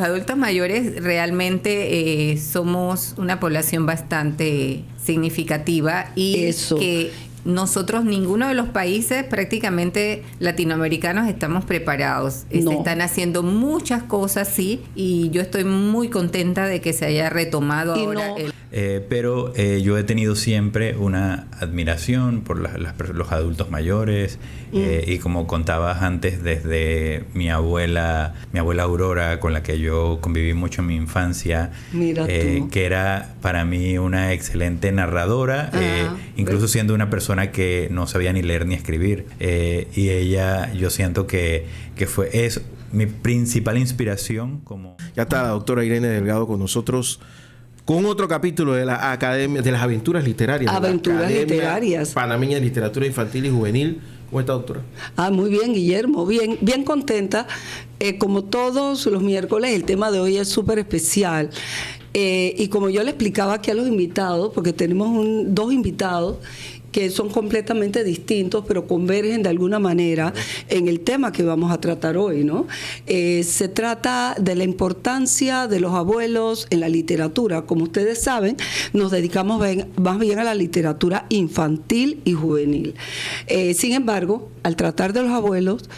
Adultos mayores realmente somos una población bastante significativa y Eso. que nosotros, ninguno de los países prácticamente latinoamericanos estamos preparados. Se No. están haciendo muchas cosas, sí, y yo estoy muy contenta de que se haya retomado Y ahora no- Pero yo he tenido siempre una admiración por los adultos mayores y como contabas antes, desde mi abuela Aurora, con la que yo conviví mucho en mi infancia, Mira tú. que era para mí una excelente narradora, incluso siendo una persona que no sabía ni leer ni escribir. Y ella, yo siento que es mi principal inspiración como... Ya está la doctora Irene Delgado con nosotros con otro capítulo de la Academia de las Aventuras Literarias. Aventuras de la Academia Literarias. Panameña de Literatura Infantil y Juvenil. ¿Cómo está, doctora? Muy bien, Guillermo, bien contenta. Como todos los miércoles, el tema de hoy es súper especial. Y como yo le explicaba aquí a los invitados, porque tenemos dos invitados que son completamente distintos, pero convergen de alguna manera en el tema que vamos a tratar hoy, ¿no? Se trata de la importancia de los abuelos en la literatura. Como ustedes saben, nos dedicamos más bien a la literatura infantil y juvenil. Sin embargo, al tratar de los abuelos,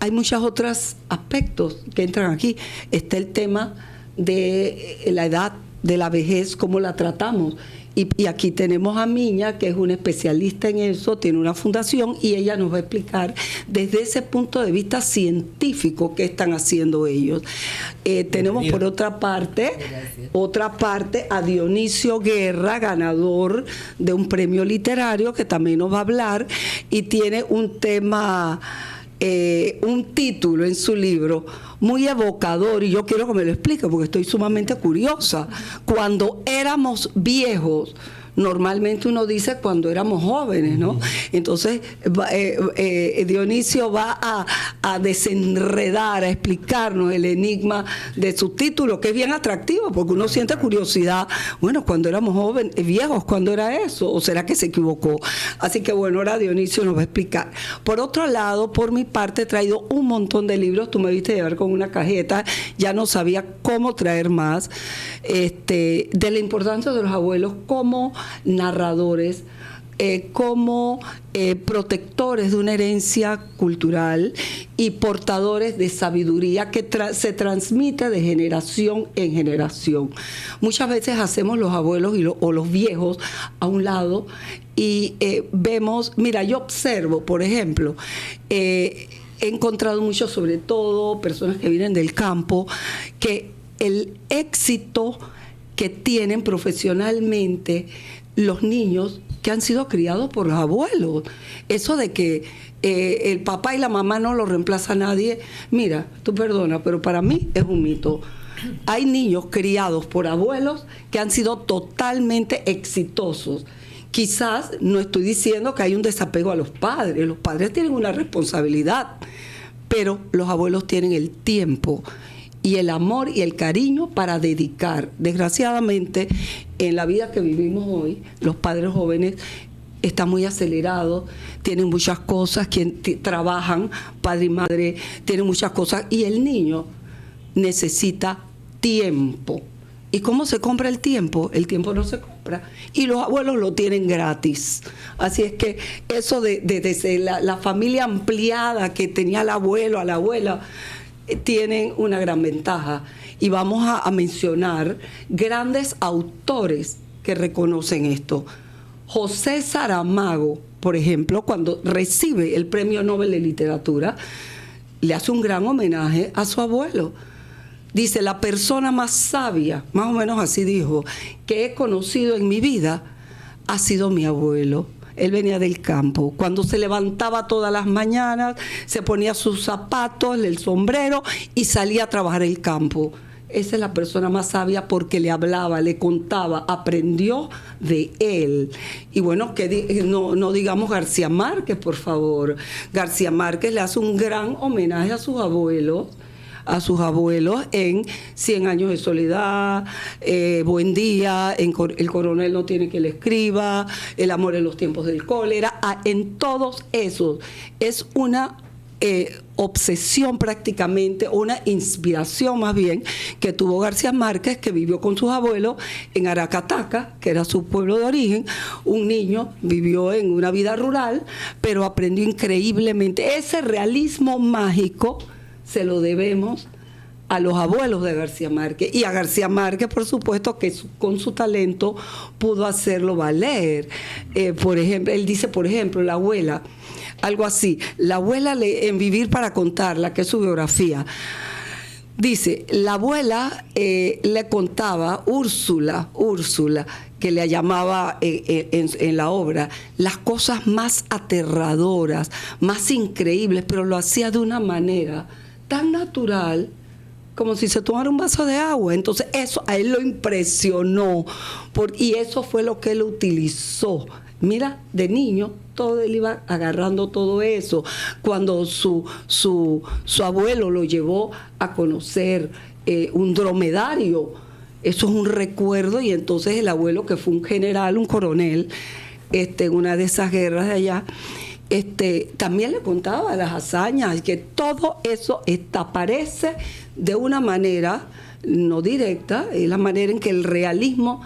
hay muchos otros aspectos que entran aquí. Está el tema de la edad, de la vejez, cómo la tratamos. Y aquí tenemos a Miña, que es una especialista en eso, tiene una fundación y ella nos va a explicar desde ese punto de vista científico qué están haciendo ellos. Tenemos por otra parte a Dionisio Guerra, ganador de un premio literario, que también nos va a hablar y tiene un tema... un título en su libro muy evocador, y yo quiero que me lo explique porque estoy sumamente curiosa. Cuando éramos viejos, normalmente uno dice cuando éramos jóvenes, ¿no? Entonces Dionisio va a desenredar, a explicarnos el enigma de su título, que es bien atractivo porque uno siente curiosidad. Bueno, cuando éramos jóvenes, viejos, ¿cuándo era eso? ¿O será que se equivocó? Así que bueno, ahora Dionisio nos va a explicar. Por otro lado, por mi parte, he traído un montón de libros. Tú me viste llevar con una cajeta, ya no sabía cómo traer más, de la importancia de los abuelos como narradores, como protectores de una herencia cultural y portadores de sabiduría que se transmite de generación en generación. Muchas veces hacemos los abuelos o los viejos a un lado y vemos, mira, yo observo, por ejemplo, he encontrado mucho, sobre todo personas que vienen del campo, que el éxito que tienen profesionalmente los niños que han sido criados por los abuelos, eso de que el papá y la mamá no lo reemplaza a nadie, mira, tú perdona, pero para mí es un mito. Hay niños criados por abuelos que han sido totalmente exitosos. Quizás no estoy diciendo que hay un desapego a los padres tienen una responsabilidad, pero los abuelos tienen el tiempo y el amor y el cariño para dedicar. Desgraciadamente, en la vida que vivimos hoy, los padres jóvenes están muy acelerados, tienen muchas cosas, trabajan, padre y madre, tienen muchas cosas, y el niño necesita tiempo. ¿Y cómo se compra el tiempo? El tiempo no se compra. Y los abuelos lo tienen gratis. Así es que eso de la familia ampliada que tenía el abuelo, a la abuela, tienen una gran ventaja. Y vamos a mencionar grandes autores que reconocen esto. José Saramago, por ejemplo, cuando recibe el Premio Nobel de Literatura, le hace un gran homenaje a su abuelo. Dice, la persona más sabia, más o menos así dijo, que he conocido en mi vida ha sido mi abuelo. Él venía del campo. Cuando se levantaba todas las mañanas, se ponía sus zapatos, el sombrero y salía a trabajar el campo. Esa es la persona más sabia porque le hablaba, le contaba, aprendió de él. Y bueno, que no digamos García Márquez, por favor. García Márquez le hace un gran homenaje a sus abuelos en 100 años de soledad, Buen día, El coronel no tiene que le escriba, El amor en los tiempos del cólera, en todos esos es una obsesión prácticamente, una inspiración más bien, que tuvo García Márquez, que vivió con sus abuelos en Aracataca, que era su pueblo de origen. Un niño vivió en una vida rural, pero aprendió increíblemente. Ese realismo mágico se lo debemos a los abuelos de García Márquez, y a García Márquez, por supuesto, que con su talento pudo hacerlo valer. Por ejemplo, él dice, por ejemplo, la abuela, algo así, la abuela en Vivir para contarla, que es su biografía, dice, la abuela le contaba, Úrsula, que le llamaba en la obra, las cosas más aterradoras, más increíbles, pero lo hacía de una manera tan natural, como si se tomara un vaso de agua. Entonces eso a él lo impresionó, y eso fue lo que él utilizó. Mira, de niño, él iba agarrando todo eso. Cuando su abuelo lo llevó a conocer un dromedario, eso es un recuerdo, y entonces el abuelo, que fue un general, un coronel, en una de esas guerras de allá, también le contaba las hazañas, que todo eso aparece de una manera no directa, es la manera en que el realismo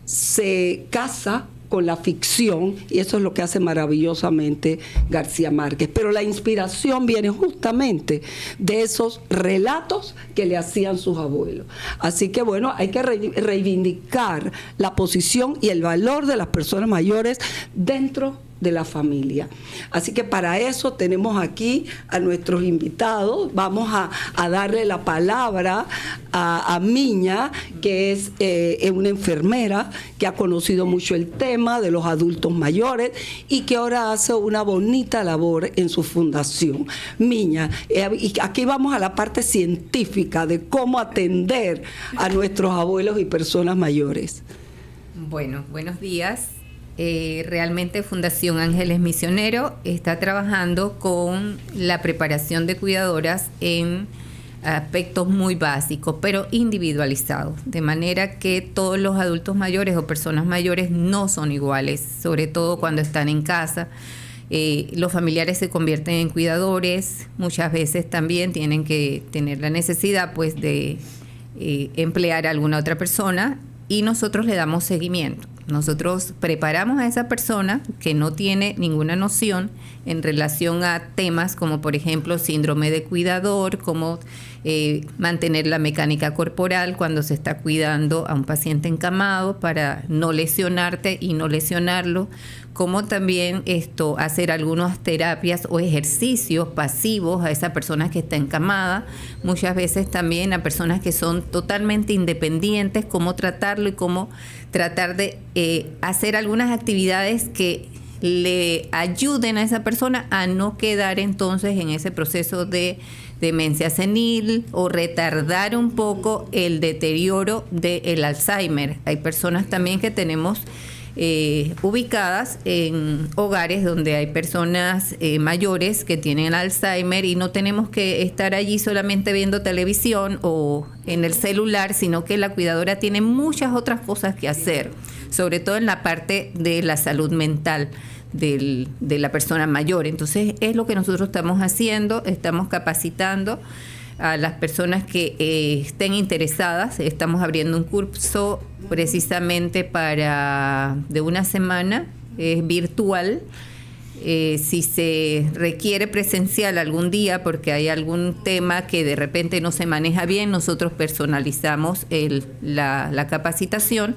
se casa con la ficción, y eso es lo que hace maravillosamente García Márquez. Pero la inspiración viene justamente de esos relatos que le hacían sus abuelos. Así que bueno, hay que reivindicar la posición y el valor de las personas mayores dentro de la familia. Así que para eso tenemos aquí a nuestros invitados. Vamos a darle la palabra a Miña, que es una enfermera que ha conocido mucho el tema de los adultos mayores y que ahora hace una bonita labor en su fundación. Miña, y aquí vamos a la parte científica de cómo atender a nuestros abuelos y personas mayores. Bueno, buenos días. Realmente Fundación Ángeles Misionero está trabajando con la preparación de cuidadoras en aspectos muy básicos, pero individualizados, de manera que todos los adultos mayores o personas mayores no son iguales, sobre todo cuando están en casa. Los familiares se convierten en cuidadores, muchas veces también tienen que tener la necesidad pues de emplear a alguna otra persona, y nosotros le damos seguimiento. Nosotros preparamos a esa persona que no tiene ninguna noción en relación a temas como, por ejemplo, síndrome de cuidador, cómo mantener la mecánica corporal cuando se está cuidando a un paciente encamado para no lesionarte y no lesionarlo, cómo también hacer algunas terapias o ejercicios pasivos a esa persona que está encamada, muchas veces también a personas que son totalmente independientes, cómo tratarlo y cómo tratar de hacer algunas actividades que le ayuden a esa persona a no quedar entonces en ese proceso de demencia senil o retardar un poco el deterioro del Alzheimer. Hay personas también que tenemos ubicadas en hogares donde hay personas mayores que tienen Alzheimer, y no tenemos que estar allí solamente viendo televisión o en el celular, sino que la cuidadora tiene muchas otras cosas que hacer, sobre todo en la parte de la salud mental de la persona mayor. Entonces es lo que nosotros estamos haciendo, estamos capacitando a las personas que estén interesadas. Estamos abriendo un curso precisamente de una semana, es virtual. Si se requiere presencial algún día porque hay algún tema que de repente no se maneja bien, nosotros personalizamos la capacitación,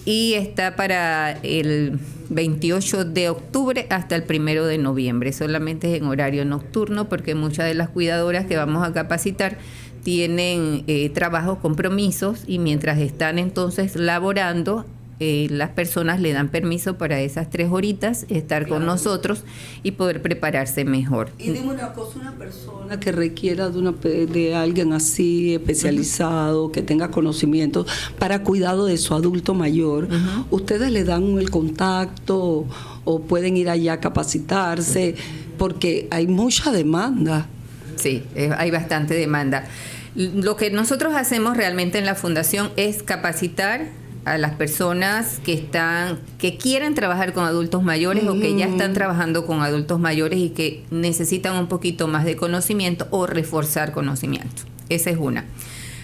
y está para el 28 de octubre hasta el 1 de noviembre. Solamente es en horario nocturno porque muchas de las cuidadoras que vamos a capacitar tienen trabajos, compromisos, y mientras están entonces laborando, las personas le dan permiso para esas 3 horitas estar con nosotros y poder prepararse mejor. Y dime una cosa, una persona que requiera de alguien así especializado, que tenga conocimientos para cuidado de su adulto mayor, ¿ustedes le dan el contacto o pueden ir allá a capacitarse? Porque hay mucha demanda. Sí, hay bastante demanda. Lo que nosotros hacemos realmente en la fundación es capacitar a las personas que quieren trabajar con adultos mayores o que ya están trabajando con adultos mayores y que necesitan un poquito más de conocimiento o reforzar conocimiento. Esa es una.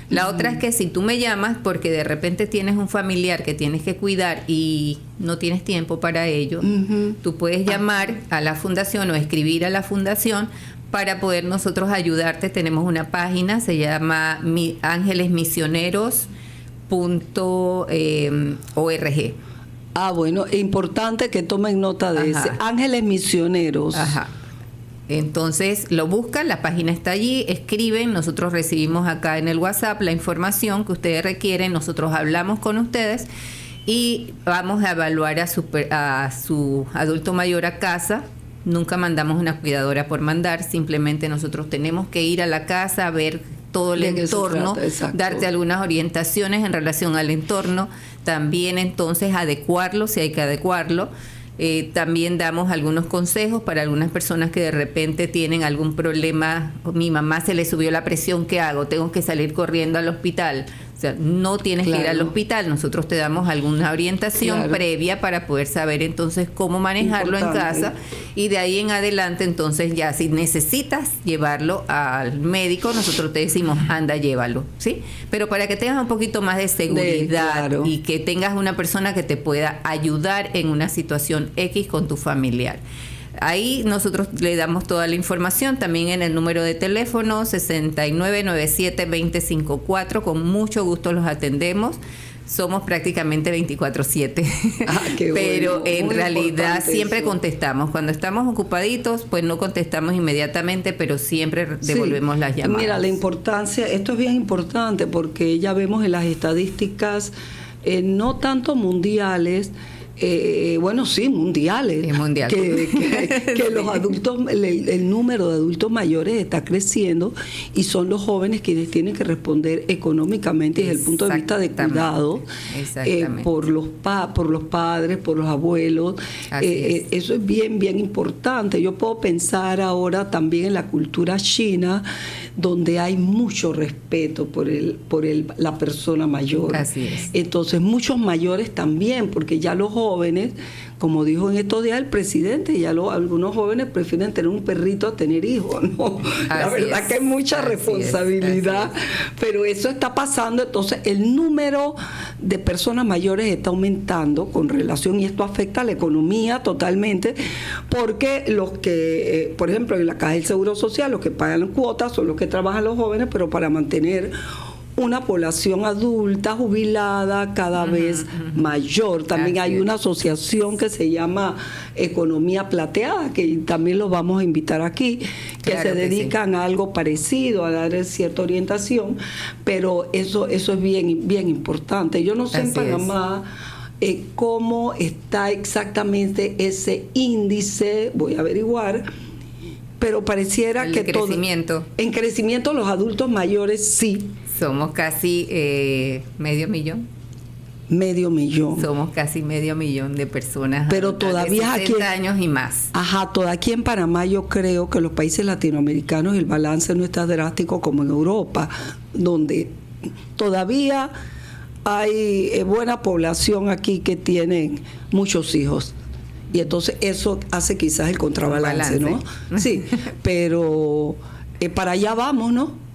La otra es que si tú me llamas porque de repente tienes un familiar que tienes que cuidar y no tienes tiempo para ello, tú puedes llamar a la fundación o escribir a la fundación para poder nosotros ayudarte. Tenemos una página, se llama angelesmisioneros.org. Bueno, es importante que tomen nota de ese. Ángeles Misioneros. Ajá. Entonces lo buscan, la página está allí, escriben, nosotros recibimos acá en el WhatsApp la información que ustedes requieren, nosotros hablamos con ustedes y vamos a evaluar a su adulto mayor a casa. Nunca mandamos una cuidadora por mandar, simplemente nosotros tenemos que ir a la casa a ver todo el entorno, darte algunas orientaciones en relación al entorno, también entonces adecuarlo si hay que adecuarlo. También damos algunos consejos para algunas personas que de repente tienen algún problema. Mi mamá se le subió la presión, ¿qué hago? Tengo que salir corriendo al hospital. O sea, no tienes que ir al hospital. Nosotros te damos alguna orientación previa para poder saber entonces cómo manejarlo en casa. Y de ahí en adelante, entonces ya si necesitas llevarlo al médico, nosotros te decimos, anda, llévalo, ¿sí? Pero para que tengas un poquito más de seguridad y que tengas una persona que te pueda ayudar en una situación X con tu familiar. Ahí nosotros le damos toda la información, también en el número de teléfono 6997-2054, con mucho gusto los atendemos. Somos prácticamente 24/7, pero en realidad siempre contestamos. Cuando estamos ocupaditos, pues no contestamos inmediatamente, pero siempre devolvemos las llamadas. Mira, la importancia, esto es bien importante porque ya vemos en las estadísticas, no tanto mundiales, bueno, sí, mundiales, que los adultos, el número de adultos mayores está creciendo y son los jóvenes quienes tienen que responder económicamente desde el punto de vista de cuidado por los padres, por los abuelos. Eso es bien, bien importante. Yo puedo pensar ahora también en la cultura china, donde hay mucho respeto por la persona mayor. Así es. Entonces, muchos mayores también, porque ya los jóvenes, como dijo en estos días el presidente, ya algunos jóvenes prefieren tener un perrito a tener hijos, ¿no? La verdad que es mucha responsabilidad, pero eso está pasando. Entonces, el número de personas mayores está aumentando con relación, y esto afecta a la economía totalmente, porque los que, por ejemplo, en la Caja del Seguro Social, los que pagan cuotas son los que trabajan los jóvenes, pero para mantener una población adulta jubilada cada vez mayor. También hay una asociación que se llama Economía Plateada, que también los vamos a invitar aquí, que se dedican a algo parecido, a dar cierta orientación, pero eso es bien, bien importante. Yo no sé en Panamá cómo está exactamente ese índice, voy a averiguar, pero pareciera que en crecimiento los adultos mayores sí. Somos casi medio millón. Somos casi medio millón de personas. Pero todavía de 60 años y más. Todavía aquí en Panamá yo creo que en los países latinoamericanos el balance no está drástico como en Europa, donde todavía hay buena población aquí que tienen muchos hijos. Y entonces eso hace quizás el contrabalance, ¿no? Sí, pero para allá vamos, ¿no?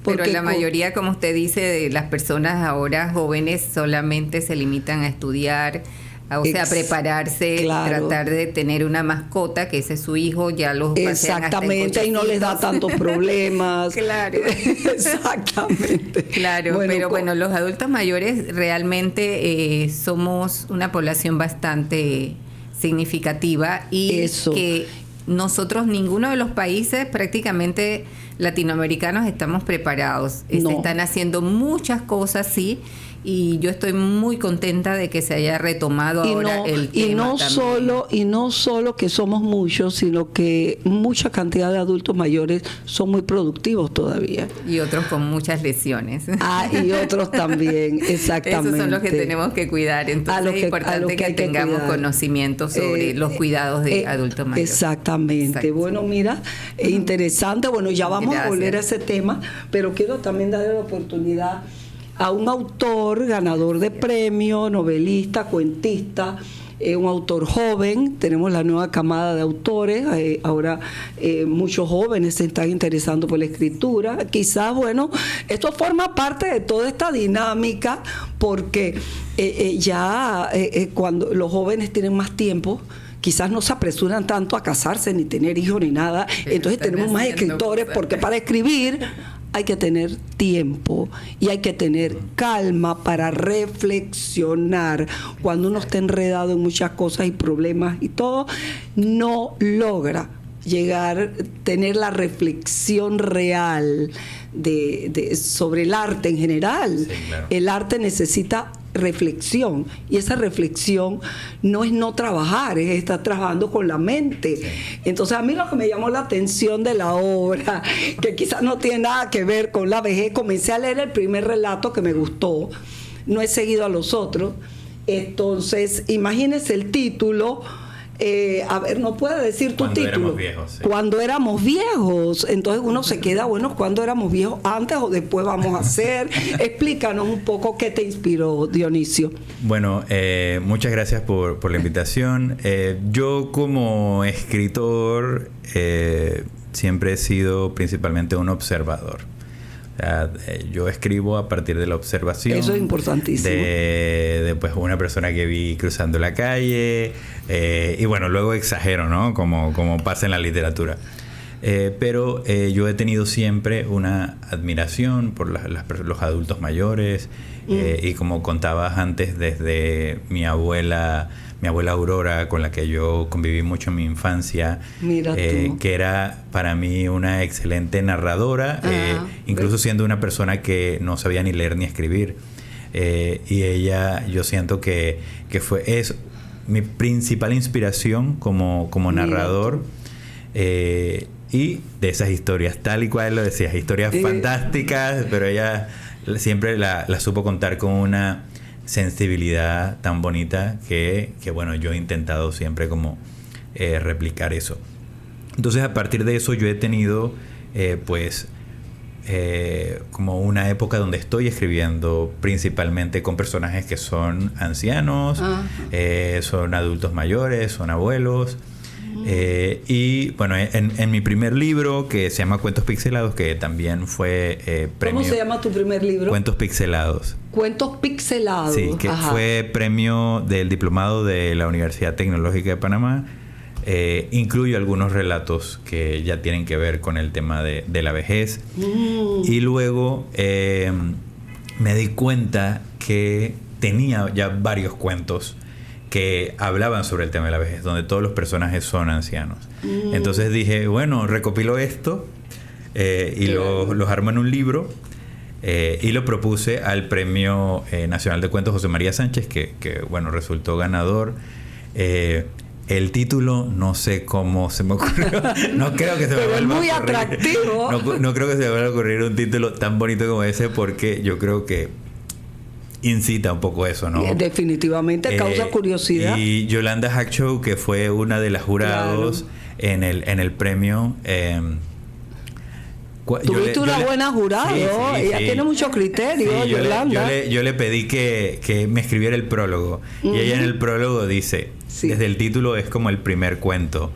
Pero la mayoría, como usted dice, de las personas ahora jóvenes solamente se limitan a estudiar, a prepararse, tratar de tener una mascota, que ese es su hijo, ya los pasean hasta en cochecitos. Y no les da tantos problemas. Claro. Exactamente. Claro, bueno, los adultos mayores realmente somos una población bastante significativa y que nosotros, ninguno de los países prácticamente latinoamericanos estamos preparados. Se están haciendo muchas cosas, sí, y yo estoy muy contenta de que se haya retomado ahora el tema. Y no solo que somos muchos, sino que mucha cantidad de adultos mayores son muy productivos todavía. Y otros con muchas lesiones. Y otros también, exactamente. Esos son los que tenemos que cuidar. Entonces es importante que tengamos conocimiento sobre los cuidados de adultos mayores. Exactamente. Bueno, mira, interesante. Bueno, ya vamos a volver a ese tema, pero quiero también darle la oportunidad a un autor ganador de premio, novelista, cuentista, un autor joven. Tenemos la nueva camada de autores, ahora muchos jóvenes se están interesando por la escritura. Quizás, bueno, esto forma parte de toda esta dinámica, porque cuando los jóvenes tienen más tiempo, quizás no se apresuran tanto a casarse, ni tener hijos, ni nada. Entonces tenemos más escritores, porque para escribir hay que tener tiempo y hay que tener calma para reflexionar. Cuando uno está enredado en muchas cosas y problemas y todo, no logra tener la reflexión real sobre el arte en general. Sí, claro. El arte necesita reflexión, y esa reflexión no es no trabajar, es estar trabajando con la mente. Sí. Entonces, a mí lo que me llamó la atención de la obra, que quizás no tiene nada que ver con la vejez, comencé a leer el primer relato que me gustó, no he seguido a los otros. Entonces, imagínense el título. A ver, no puede decir tu título. Cuando éramos viejos. Sí. Cuando éramos viejos. Entonces uno se queda, bueno, ¿cuándo éramos viejos? ¿Antes o después vamos a hacer? Explícanos un poco qué te inspiró, Dionisio. Bueno, muchas gracias por la invitación. Yo como escritor siempre he sido principalmente un observador. O sea, yo escribo a partir de la observación. Eso es importantísimo. De pues, una persona que vi cruzando la calle. Y bueno, luego exagero, ¿no? Como pasa en la literatura. Pero yo he tenido siempre una admiración por los adultos mayores. Y como contabas antes, desde mi abuela Aurora, con la que yo conviví mucho en mi infancia, que era para mí una excelente narradora, incluso siendo una persona que no sabía ni leer ni escribir. Y ella, yo siento que es mi principal inspiración como narrador. Y de esas historias, tal y cual lo decías, historias fantásticas, pero ella siempre la supo contar con una sensibilidad tan bonita que bueno, yo he intentado siempre como replicar eso. Entonces, a partir de eso yo he tenido como una época donde estoy escribiendo principalmente con personajes que son ancianos, son adultos mayores, son abuelos. Y bueno, en mi primer libro, que se llama Cuentos Pixelados, que también fue premio... ¿Cómo se llama tu primer libro? Cuentos Pixelados. Cuentos Pixelados. Sí, que fue premio del diplomado de la Universidad Tecnológica de Panamá. Incluyo algunos relatos que ya tienen que ver con el tema de la vejez. Y luego me di cuenta que tenía ya varios cuentos que hablaban sobre el tema de la vejez, donde todos los personajes son ancianos. Entonces dije, bueno, recopilo esto y los armo en un libro, y lo propuse al Premio Nacional de Cuentos José María Sánchez, que bueno, resultó ganador. El título, no sé cómo se me ocurrió. No creo que se me vuelva a ocurrir. Muy atractivo. No creo que se me vuelva a ocurrir un título tan bonito como ese, porque yo creo que incita un poco eso, ¿no? Definitivamente causa curiosidad. Y Yolanda Hackshow, que fue una de las jurados en el premio. Tuviste una buena jurado. Ella tiene mucho criterio, Yolanda. Yo le pedí que me escribiera el prólogo. Y ella en el prólogo dice, desde el título es como el primer cuento,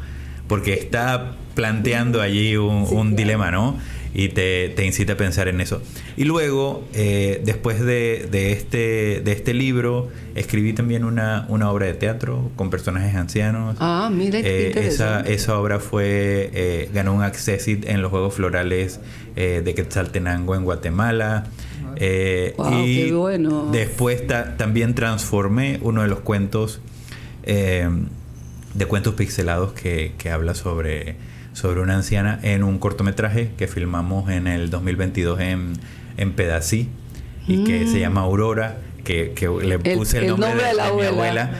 porque está planteando allí un dilema, ¿no? Y te incita a pensar en eso. Y luego, después de este libro, escribí también una obra de teatro con personajes ancianos. Mire, qué interesante. Esa obra ganó un Accessit en los Juegos Florales de Quetzaltenango en Guatemala. Y qué bueno. Después también transformé uno de los cuentos de Cuentos Pixelados que habla sobre una anciana en un cortometraje que filmamos en el 2022 en Pedací, y que se llama Aurora, que le puse el nombre de mi abuela.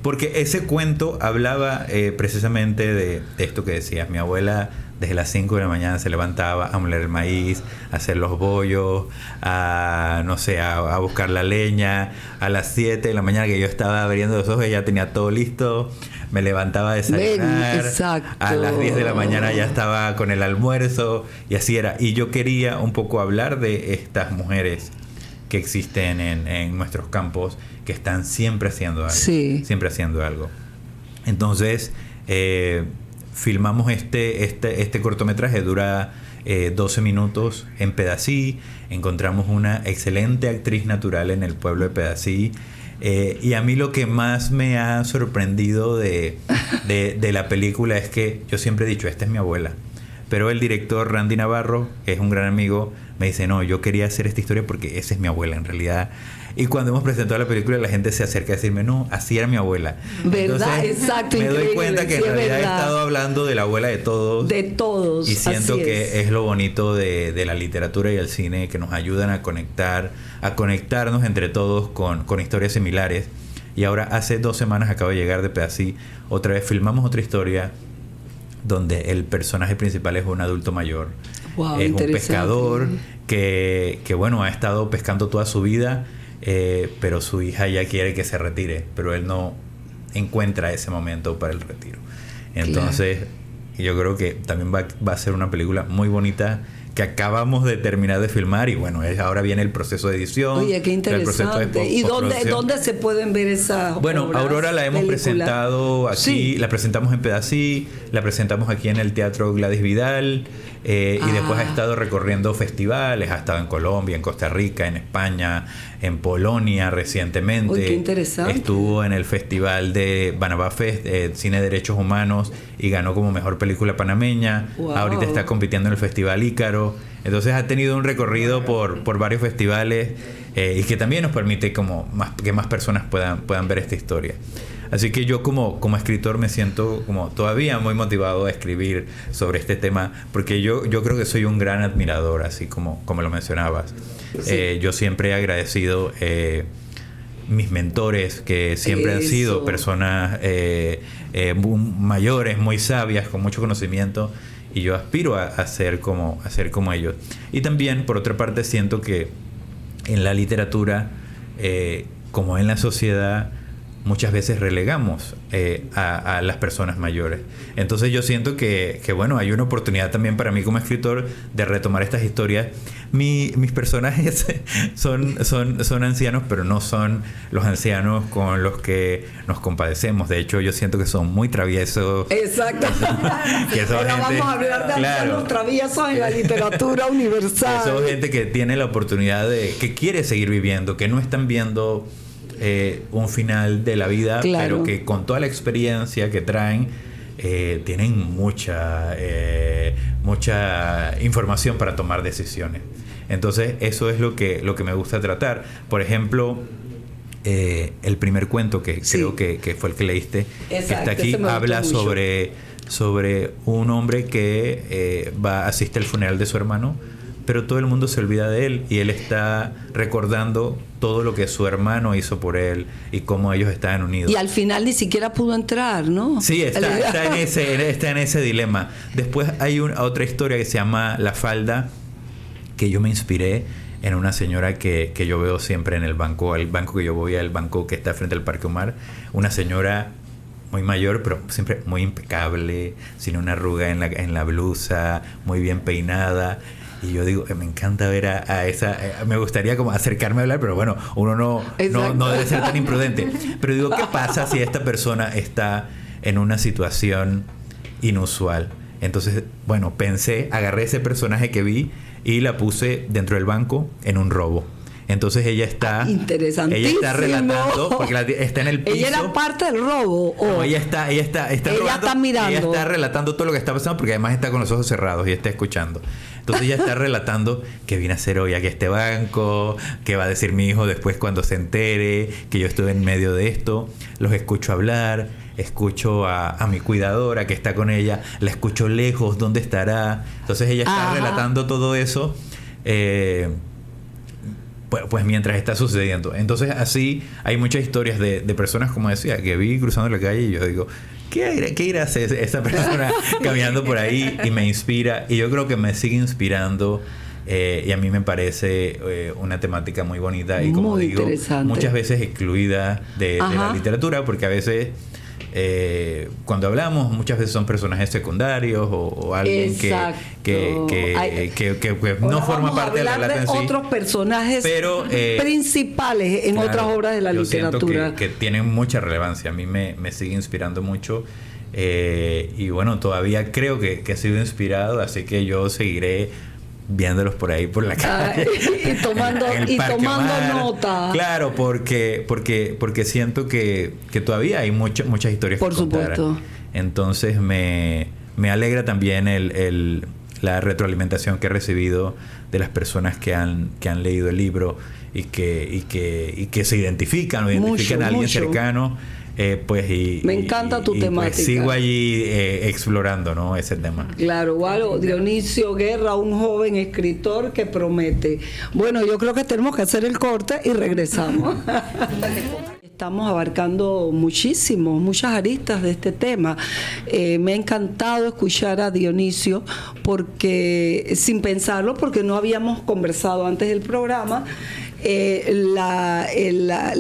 Porque ese cuento hablaba precisamente de esto que decías. Mi abuela desde las 5 de la mañana se levantaba a moler el maíz, a hacer los bollos, a buscar la leña. A las 7 de la mañana, que yo estaba abriendo los ojos, ella tenía todo listo. Me levantaba a desayunar. A las 10 de la mañana ya estaba con el almuerzo, y así era. Y yo quería un poco hablar de estas mujeres que existen en nuestros campos, que están siempre haciendo algo. Sí. Siempre haciendo algo. Entonces, filmamos este cortometraje, dura 12 minutos en Pedací. Encontramos una excelente actriz natural en el pueblo de Pedací. Y a mí lo que más me ha sorprendido de la película es que yo siempre he dicho, esta es mi abuela. Pero el director Randy Navarro, que es un gran amigo, me dice, no, yo quería hacer esta historia porque esa es mi abuela en realidad. Y cuando hemos presentado la película, la gente se acerca a decirme, no, así era mi abuela. ¿Verdad? Entonces, Exacto. me doy increíble. cuenta que Sí, en realidad he verdad. estado hablando de la abuela de todos. De todos. Y siento así que es lo bonito de la literatura y el cine, que nos ayudan a conectarnos entre todos con historias similares. Y ahora hace 2 semanas acabo de llegar de Pedací. Otra vez filmamos otra historia donde el personaje principal es un adulto mayor. Wow, es un interesante. pescador que bueno, ha estado pescando toda su vida, pero su hija ya quiere que se retire, pero él no encuentra ese momento para el retiro. Entonces, yo creo que también va a ser una película muy bonita que acabamos de terminar de filmar y bueno, ahora viene el proceso de edición. Oye, qué interesante. ¿Y dónde se pueden ver esas Bueno, obras, Aurora la hemos películas? presentado aquí, Sí. la presentamos en Pedací, la presentamos aquí en el Teatro Gladys Vidal, y después ha estado recorriendo festivales, ha estado en Colombia, en Costa Rica, en España, en Polonia recientemente. Uy, qué interesante. Estuvo en el Festival de Banabá Fest, Cine de Derechos Humanos, y ganó como mejor película panameña. Wow. Ahorita está compitiendo en el Festival Ícaro. Entonces ha tenido un recorrido por varios festivales, y que también nos permite que más personas puedan ver esta historia. Así que yo como escritor me siento como todavía muy motivado a escribir sobre este tema, porque yo creo que soy un gran admirador, así como lo mencionabas. Sí. Yo siempre he agradecido mis mentores, que siempre han sido Eso. personas mayores, muy sabias, con mucho conocimiento, y yo aspiro a ser como ellos. Y también, por otra parte, siento que en la literatura, como en la sociedad, muchas veces relegamos a las personas mayores. Entonces yo siento que bueno, hay una oportunidad también para mí como escritor de retomar estas historias. Mis personajes son ancianos, pero no son los ancianos con los que nos compadecemos. De hecho, yo siento que son muy traviesos. Exacto. Que son Pero gente, vamos a hablar de claro, ancianos traviesos en la literatura universal. que son gente que tiene la oportunidad que quiere seguir viviendo, que no están viendo un final de la vida, Claro. pero que con toda la experiencia que traen, tienen mucha información para tomar decisiones. Entonces eso es lo que me gusta tratar. Por ejemplo, el primer cuento que Sí. creo que fue el que leíste, que Exacto, está aquí, ese me gustó habla mucho. sobre un hombre que asiste al funeral de su hermano, pero todo el mundo se olvida de él y él está recordando todo lo que su hermano hizo por él y cómo ellos estaban unidos. Y al final ni siquiera pudo entrar, ¿no? Sí, está en ese dilema. Después hay otra historia que se llama La Falda, que yo me inspiré en una señora que yo veo siempre en el banco que yo voy, al banco que está frente al Parque Omar. Una señora muy mayor, pero siempre muy impecable, sin una arruga en la blusa, muy bien peinada. Y yo digo, me encanta ver a esa... me gustaría como acercarme a hablar, pero bueno, uno no debe ser tan imprudente. Pero digo, ¿qué pasa si esta persona está en una situación inusual? Entonces, bueno, agarré ese personaje que vi y la puse dentro del banco en un robo. Entonces ella está relatando, porque está en el piso. ¿Ella era parte del robo? No, ella está mirando. Ella está relatando todo lo que está pasando, porque además está con los ojos cerrados y está escuchando. Entonces ella está relatando qué viene a hacer hoy aquí a este banco, qué va a decir mi hijo después cuando se entere que yo estuve en medio de esto. Los escucho hablar, escucho a mi cuidadora que está con ella, la escucho lejos, ¿dónde estará? Entonces ella está relatando todo eso, pues mientras está sucediendo. Entonces así hay muchas historias de personas, como decía, que vi cruzando la calle y yo digo, ¿qué irá a hacer esa persona caminando por ahí? Y me inspira, y yo creo que me sigue inspirando, y a mí me parece una temática muy bonita y, como muy digo, interesante. muchas veces excluida de la literatura, porque a veces cuando hablamos muchas veces son personajes secundarios o alguien que no forma parte de la relación en sí. Otros personajes pero, principales en otras obras de la literatura. Siento que tienen mucha relevancia. A mí me sigue inspirando mucho. Y bueno, todavía creo que he sido inspirado, así que yo seguiré viéndolos por ahí por la calle y tomando nota. Claro, porque siento que todavía hay muchas historias por que contar. Supuesto. Entonces me alegra también la retroalimentación que he recibido de las personas que han leído el libro y que se identifican a alguien cercano. Me encanta tu temática. Pues sigo allí explorando, ¿no?, ese tema. Claro, wow, Dionisio Guerra, un joven escritor que promete. Bueno, yo creo que tenemos que hacer el corte y regresamos. Estamos abarcando muchas aristas de este tema. Me ha encantado escuchar a Dionisio porque, sin pensarlo, porque no habíamos conversado antes del programa. La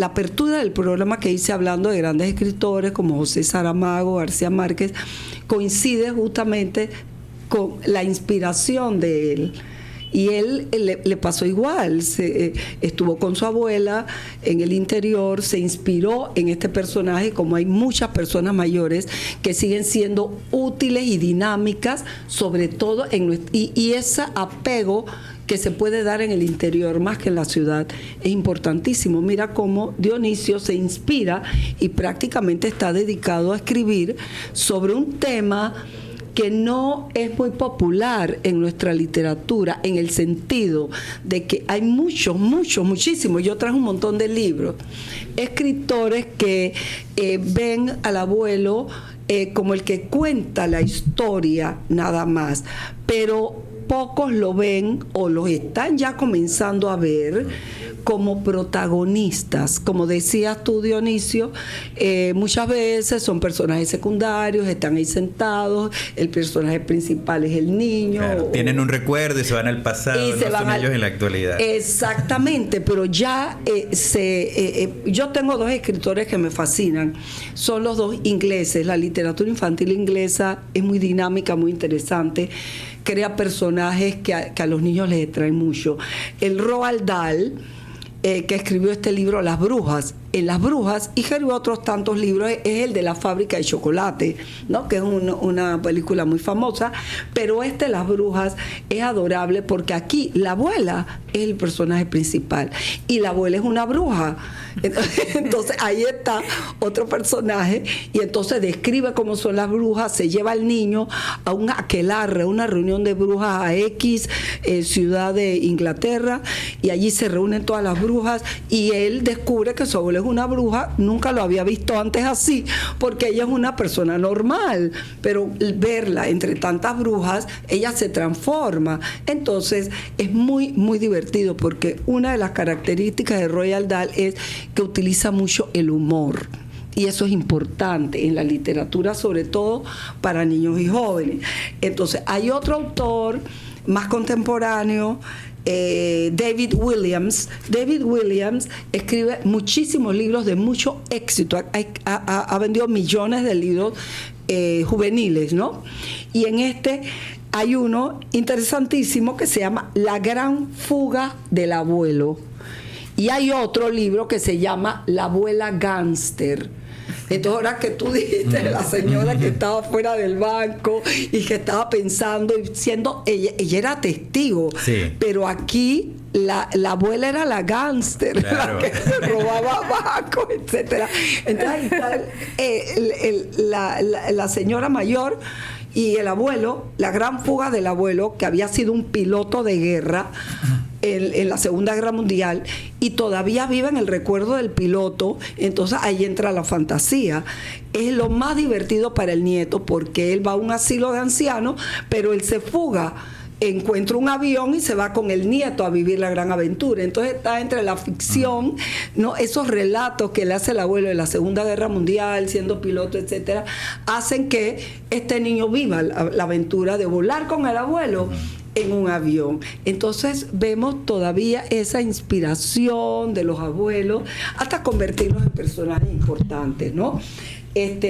apertura del programa que hice hablando de grandes escritores como José Saramago, García Márquez, coincide justamente con la inspiración de él. Y él le pasó igual, estuvo con su abuela en el interior, se inspiró en este personaje, como hay muchas personas mayores que siguen siendo útiles y dinámicas, sobre todo y ese apego que se puede dar en el interior más que en la ciudad es importantísimo. Mira cómo Dionisio se inspira y prácticamente está dedicado a escribir sobre un tema que no es muy popular en nuestra literatura, en el sentido de que hay muchísimos, yo traje un montón de libros, escritores que ven al abuelo como el que cuenta la historia nada más, pero pocos lo ven o los están ya comenzando a ver como protagonistas. Como decías tú, Dionisio, muchas veces son personajes secundarios, están ahí sentados, el personaje principal es el niño. Claro, tienen un recuerdo y se van al pasado, no son ellos en la actualidad. Exactamente, pero ya yo tengo dos escritores que me fascinan, son los dos ingleses. La literatura infantil inglesa es muy dinámica, muy interesante, crea personajes que a los niños les atraen mucho. El Roald Dahl, que escribió este libro Las Brujas. En Las Brujas, y escribió otros tantos libros, es el de La Fábrica de Chocolate, ¿no?, que es una película muy famosa, pero Las Brujas es adorable porque aquí la abuela es el personaje principal y la abuela es una bruja. Entonces ahí está otro personaje y entonces describe cómo son las brujas, se lleva al niño a un aquelarre, una reunión de brujas a X ciudad de Inglaterra, y allí se reúnen todas las brujas y él descubre que su abuela es una bruja. Nunca lo había visto antes así, porque ella es una persona normal, pero verla entre tantas brujas, ella se transforma. Entonces es muy divertido, porque una de las características de Roald Dahl es que utiliza mucho el humor. Y eso es importante en la literatura, sobre todo para niños y jóvenes. Entonces hay otro autor más contemporáneo, David Williams. David Williams escribe muchísimos libros de mucho éxito, ha vendido millones de libros juveniles, ¿no? Y en hay uno interesantísimo que se llama La Gran Fuga del Abuelo, y hay otro libro que se llama La Abuela Gánster. Entonces, ahora que tú dijiste, la señora que estaba fuera del banco y que estaba pensando, y ella era testigo, sí. Pero aquí la abuela era la gánster, claro, la que se robaba bancos, etcétera. Entonces ahí está la señora mayor y el abuelo, La Gran Fuga del Abuelo, que había sido un piloto de guerra en la Segunda Guerra Mundial y todavía vive en el recuerdo del piloto. Entonces ahí entra la fantasía. Es lo más divertido para el nieto, porque él va a un asilo de ancianos, pero él se fuga, encuentra un avión y se va con el nieto a vivir la gran aventura. Entonces está entre la ficción, ¿no?, esos relatos que le hace el abuelo de la Segunda Guerra Mundial, siendo piloto, etcétera, hacen que este niño viva la aventura de volar con el abuelo en un avión. Entonces vemos todavía esa inspiración de los abuelos hasta convertirlos en personajes importantes, ¿no?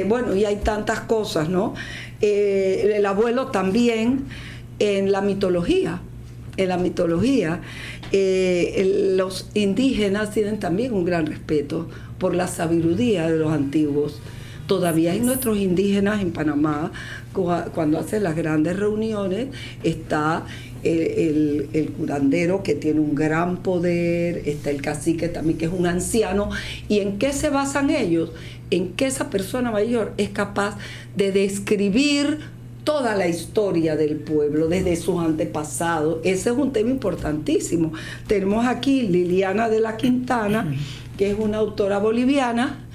Bueno, y hay tantas cosas, ¿no? El abuelo también en la mitología. Los indígenas tienen también un gran respeto por la sabiduría de los antiguos. Todavía hay nuestros indígenas en Panamá, cuando hacen las grandes reuniones, está el curandero, que tiene un gran poder, está el cacique también, que es un anciano. ¿Y en qué se basan ellos? En que esa persona mayor es capaz de describir toda la historia del pueblo, desde sus antepasados. Ese es un tema importantísimo. Tenemos aquí Liliana de la Quintana, que es una autora boliviana,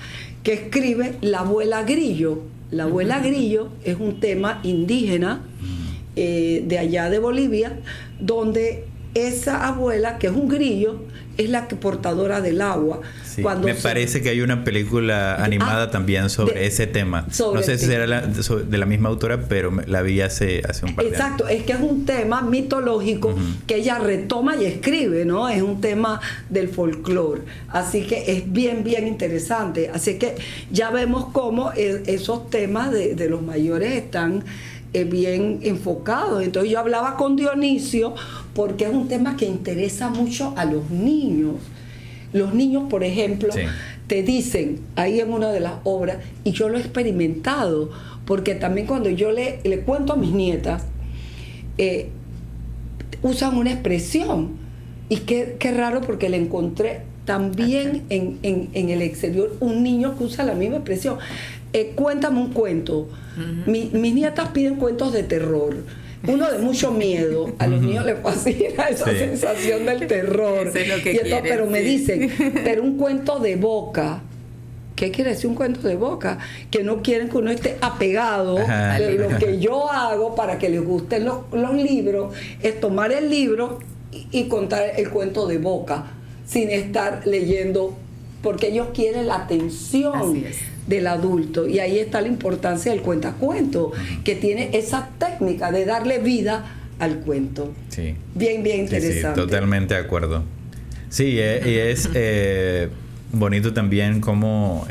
que escribe La abuela Grillo. La abuela Grillo es un tema indígena de allá de Bolivia, donde esa abuela, que es un grillo, es la que portadora del agua. Sí, me parece que hay una película animada también sobre ese tema. No sé si era de la misma autora, pero la vi hace un par de años. Exacto, es que es un tema mitológico que ella retoma y escribe, ¿no? Es un tema del folclore. Así que es bien, bien interesante. Así que ya vemos cómo esos temas de los mayores están bien enfocados. Entonces yo hablaba con Dionisio porque es un tema que interesa mucho a los niños. Los niños, por ejemplo, te dicen ahí en una de las obras, y yo lo he experimentado, porque también cuando yo le cuento a mis nietas, usan una expresión, y qué raro, porque le encontré también en el exterior un niño que usa la misma expresión. Cuéntame un cuento. Mis nietas piden cuentos de terror. Uno de mucho miedo. A los niños les fascina esa sensación del terror. Eso es lo que quieren, pero me dicen, pero un cuento de boca. ¿Qué quiere decir un cuento de boca? Que no quieren que uno esté apegado. Lo que yo hago para que les gusten los libros es tomar el libro y contar el cuento de boca, sin estar leyendo, porque ellos quieren la atención del adulto. Y ahí está la importancia del cuentacuento, que tiene esa técnica de darle vida al cuento. Sí. Bien, bien interesante. Sí, totalmente de acuerdo. Sí, y es bonito también cómo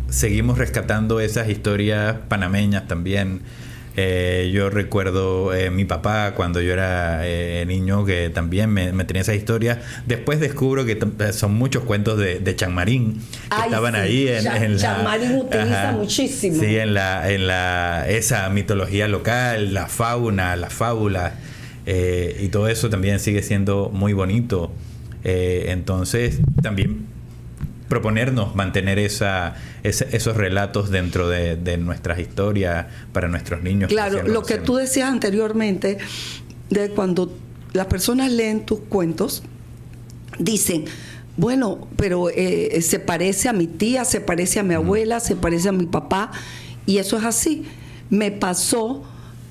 seguimos rescatando esas historias panameñas también. Yo recuerdo mi papá cuando yo era niño, que también me tenía esas historias. Después descubro que son muchos cuentos de Chanmarín que estaban ahí en Chanmarín utiliza muchísimo. Sí, en esa mitología local, la fauna, las fábulas, y todo eso también sigue siendo muy bonito. Entonces también proponernos mantener esos relatos dentro de nuestras historias para nuestros niños. Claro, lo que tú decías anteriormente, de cuando las personas leen tus cuentos, dicen, bueno, pero se parece a mi tía, se parece a mi abuela, se parece a mi papá, y eso es así. Me pasó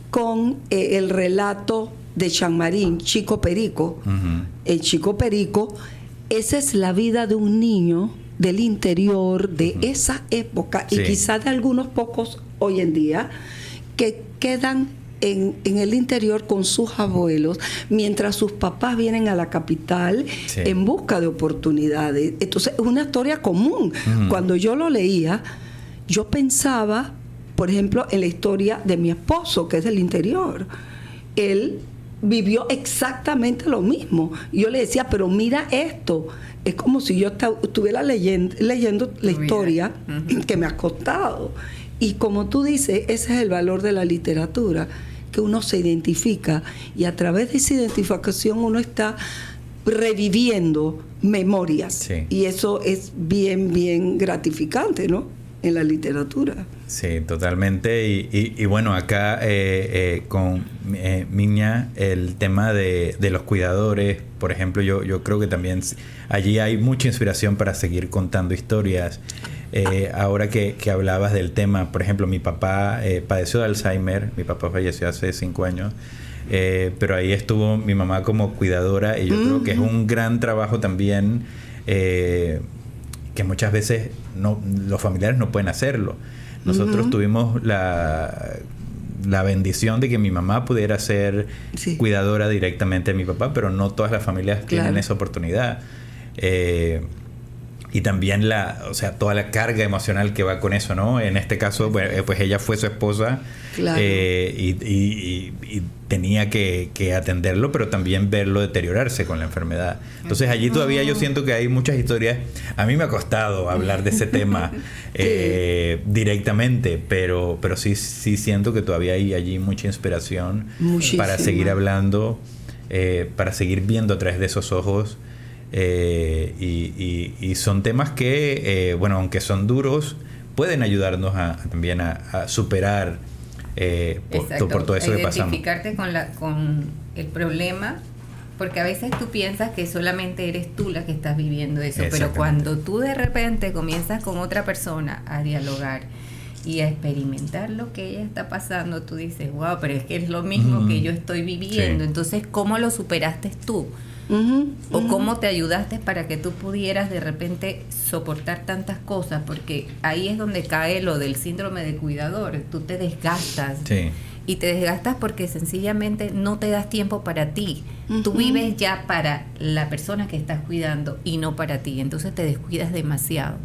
con el relato de Chanmarín, Chico Perico. El Chico Perico, esa es la vida de un niño del interior de esa época, y quizás de algunos pocos hoy en día, que quedan en el interior con sus abuelos, mientras sus papás vienen a la capital en busca de oportunidades. Entonces es una historia común. Cuando yo lo leía, yo pensaba, por ejemplo, en la historia de mi esposo, que es del interior. Él vivió exactamente lo mismo. Yo le decía, pero mira esto. Es como si yo estuviera leyendo la historia que me ha costado. Y como tú dices, ese es el valor de la literatura, que uno se identifica, y a través de esa identificación uno está reviviendo memorias. Y eso es bien, bien gratificante, ¿no? En la literatura. Sí, totalmente. Y bueno, acá con Miña, el tema de los cuidadores, por ejemplo, yo creo que también allí hay mucha inspiración para seguir contando historias. Ahora que hablabas del tema, por ejemplo, mi papá padeció de Alzheimer, mi papá falleció hace 5 años, pero ahí estuvo mi mamá como cuidadora, y yo creo que es un gran trabajo también, que muchas veces los familiares no pueden hacerlo. Nosotros tuvimos la bendición de que mi mamá pudiera ser Sí. cuidadora directamente de mi papá, pero no todas las familias tienen Claro. esa oportunidad. Y también toda la carga emocional que va con eso, ¿no? En este caso, pues ella fue su esposa, Claro. y tenía que atenderlo, pero también verlo deteriorarse con la enfermedad. Entonces allí todavía yo siento que hay muchas historias. A mí me ha costado hablar de ese tema directamente, pero sí siento que todavía hay allí mucha inspiración Muchísima. para seguir hablando, para seguir viendo a través de esos ojos. Y son temas que, aunque son duros, pueden ayudarnos también a superar por todo eso que pasamos. Identificarte con el problema, porque a veces tú piensas que solamente eres tú la que estás viviendo eso, pero cuando tú de repente comienzas con otra persona a dialogar y a experimentar lo que ella está pasando, tú dices, wow, pero es que es lo mismo que yo estoy viviendo. Sí. Entonces, ¿cómo lo superaste tú? O cómo te ayudaste para que tú pudieras de repente soportar tantas cosas, porque ahí es donde cae lo del síndrome de cuidador. Tú te desgastas, Sí. y te desgastas porque sencillamente no te das tiempo para ti. Tú vives ya para la persona que estás cuidando y no para ti, entonces te descuidas demasiado.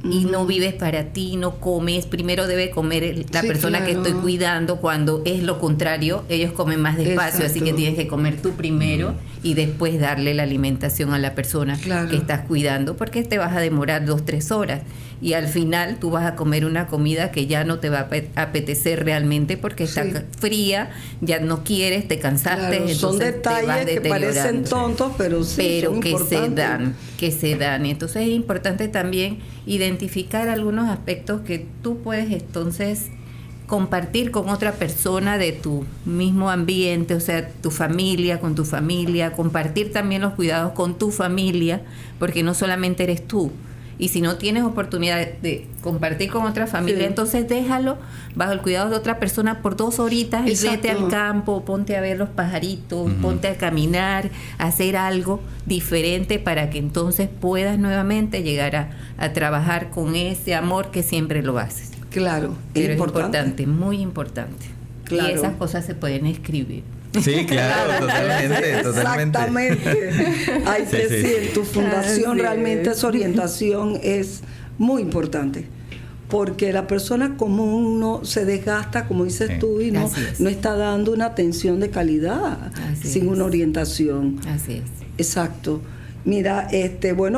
Y no vives para ti, no comes. Primero debe comer la Sí, persona que claro. estoy cuidando, cuando es lo contrario, ellos comen más despacio, así Exacto. que tienes que comer tú primero y después darle la alimentación a la persona Claro. que estás cuidando, porque te vas a demorar 2-3 horas y al final tú vas a comer una comida que ya no te va a apetecer realmente porque está Sí. fría, ya no quieres, te cansaste, Claro, son entonces te vas detalles que parecen deteriorando. tontos, pero sí, Pero son que importantes. se dan. Y entonces es importante también identificar algunos aspectos que tú puedes entonces compartir con otra persona de tu mismo ambiente, o sea, tu familia, con tu familia, compartir también los cuidados con tu familia, porque no solamente eres tú. Y si no tienes oportunidad de compartir con otra familia, Sí. entonces déjalo bajo el cuidado de otra persona por 2 horitas y Exacto. vete al campo, ponte a ver los pajaritos, ponte a caminar, a hacer algo diferente para que entonces puedas nuevamente llegar a trabajar con ese amor que siempre lo haces. Claro, Pero es importante, muy importante. Claro. Y esas cosas se pueden escribir. Sí, claro, totalmente. Exactamente. Hay Sí, que sí, sí, sí. en tu fundación Así realmente es. esa orientación es muy importante. Porque la persona común no se desgasta, como dices Sí. tú, y no Así es. está dando una atención de calidad Así sin es. una orientación. Así es. Exacto. Mira,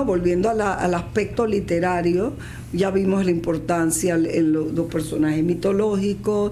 volviendo al aspecto literario, ya vimos la importancia en los personajes mitológicos,